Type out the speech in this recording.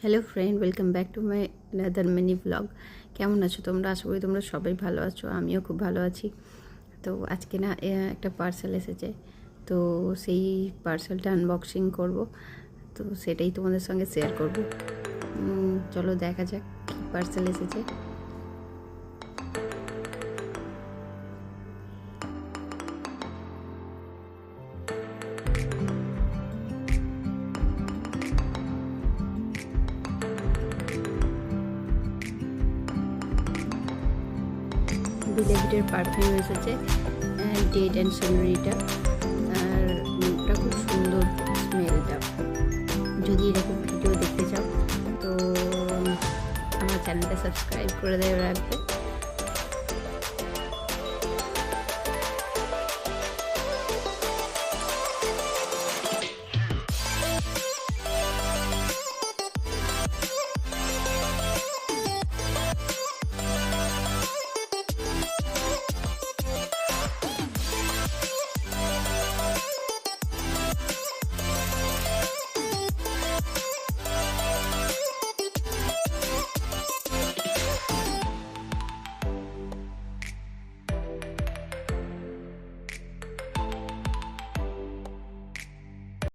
Hello friend, welcome back to my another mini blog. কেমন আছো তোমরা? আশা করি তোমরা সবাই ভালো আছো, আমিও খুব ভালো আছি। তো আজকে না একটা পার্সেল এসেছে, তো সেই পার্সেলটা আনবক্সিং করব, তো সেটাই তোমাদের সঙ্গে শেয়ার করব। চলো দেখা যাক কী পার্সেল এসেছে। বিলেভিটের পারফিউম এসেছে, ডেট অ্যান্ড সিনারিটা, আর মুখটা খুব সুন্দর স্মেলটা। যদি এরকম ভিডিও দেখতে চাও তো আমার চ্যানেলটা সাবস্ক্রাইব করে দেওয়া রাখবে।